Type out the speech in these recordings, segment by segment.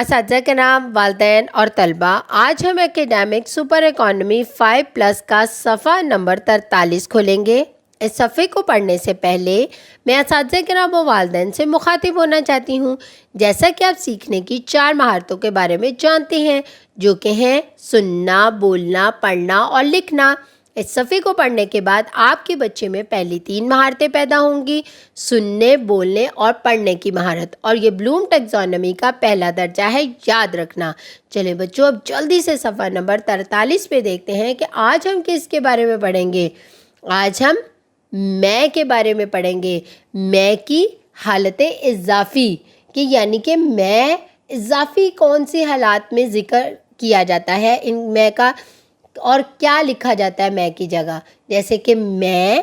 اساتذہ کے نام، والدین اور طلبہ، آج ہم اکیڈیمک سپر اکانومی 5+ کا صفحہ نمبر 43 کھولیں گے۔ اس صفحے کو پڑھنے سے پہلے میں اساتذہ کے نام و والدین سے مخاطب ہونا چاہتی ہوں، جیسا کہ آپ سیکھنے کی 4 مہارتوں کے بارے میں جانتے ہیں، جو کہ ہیں سننا، بولنا، پڑھنا اور لکھنا۔ اس صفحے کو پڑھنے کے بعد آپ کے بچے میں پہلی 3 مہارتیں پیدا ہوں گی، سننے، بولنے اور پڑھنے کی مہارت، اور یہ بلوم ٹیکزانومی کا پہلا درجہ ہے، یاد رکھنا۔ چلیں بچوں، اب جلدی سے صفحہ نمبر 43 پہ دیکھتے ہیں کہ آج ہم کس کے بارے میں پڑھیں گے۔ آج ہم میں کے بارے میں پڑھیں گے۔ میں کی حالت اضافی، کہ یعنی کہ میں اضافی کون سی حالات میں ذکر کیا جاتا ہے ان میں کا، اور کیا لکھا جاتا ہے میں کی جگہ، جیسے کہ میں،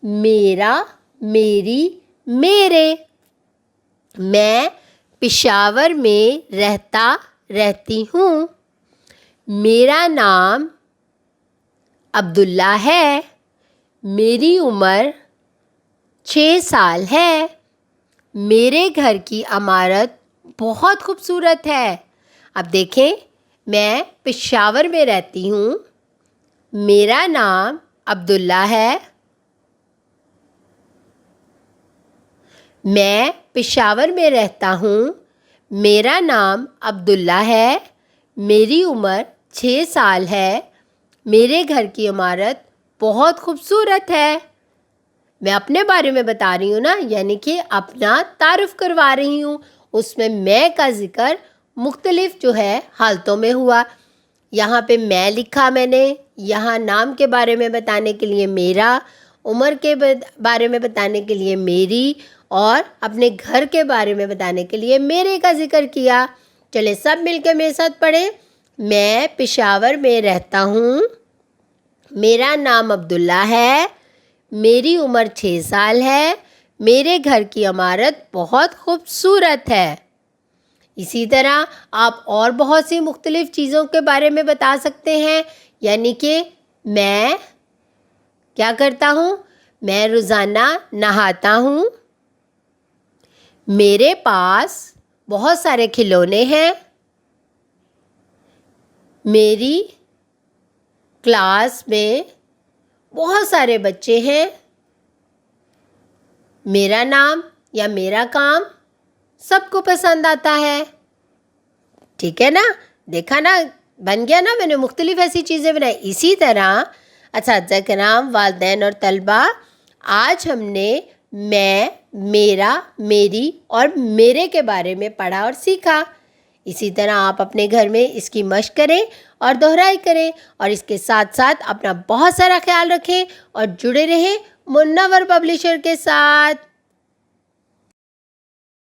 میرا، میری، میرے۔ میں پشاور میں رہتی ہوں۔ میرا نام عبداللہ ہے۔ میری عمر 6 سال ہے۔ میرے گھر کی عمارت بہت خوبصورت ہے۔ اب دیکھیں، میں پشاور میں رہتی ہوں، میرا نام عبداللہ ہے۔ میں پشاور میں رہتا ہوں، میرا نام عبداللہ ہے۔ میری عمر 6 سال ہے۔ میرے گھر کی عمارت بہت خوبصورت ہے۔ میں اپنے بارے میں بتا رہی ہوں نا، یعنی کہ اپنا تعارف کروا رہی ہوں۔ اس میں کا ذکر مختلف جو ہے حالتوں میں ہوا۔ یہاں پہ میں لکھا میں نے، یہاں نام کے بارے میں بتانے کے لیے میرا، عمر کے بارے میں بتانے کے لیے میری، اور اپنے گھر کے بارے میں بتانے کے لیے میرے کا ذکر کیا۔ چلے سب مل کے میرے ساتھ پڑھیں۔ میں پشاور میں رہتا ہوں، میرا نام عبداللہ ہے۔ میری عمر 6 سال ہے۔ میرے گھر کی عمارت بہت خوبصورت ہے۔ اسی طرح آپ اور بہت سی مختلف چیزوں کے بارے میں بتا سکتے ہیں، یعنی کہ میں کیا کرتا ہوں؟ میں روزانہ نہاتا ہوں۔ میرے پاس بہت سارے کھلونے ہیں۔ میری کلاس میں بہت سارے بچے ہیں۔ میرا نام یا میرا کام سب کو پسند آتا ہے۔ ٹھیک ہے نا؟ دیکھا نا، بن گیا نا، میں نے مختلف ایسی چیزیں بنائی۔ اسی طرح اساتذہ کرام، والدین اور طلبہ، آج ہم نے میں، میرا، میری اور میرے کے بارے میں پڑھا اور سیکھا۔ اسی طرح آپ اپنے گھر میں اس کی مشق کریں اور دہرائی کریں، اور اس کے ساتھ ساتھ اپنا بہت سارا خیال رکھیں اور جڑے رہیں منور پبلشر کے ساتھ۔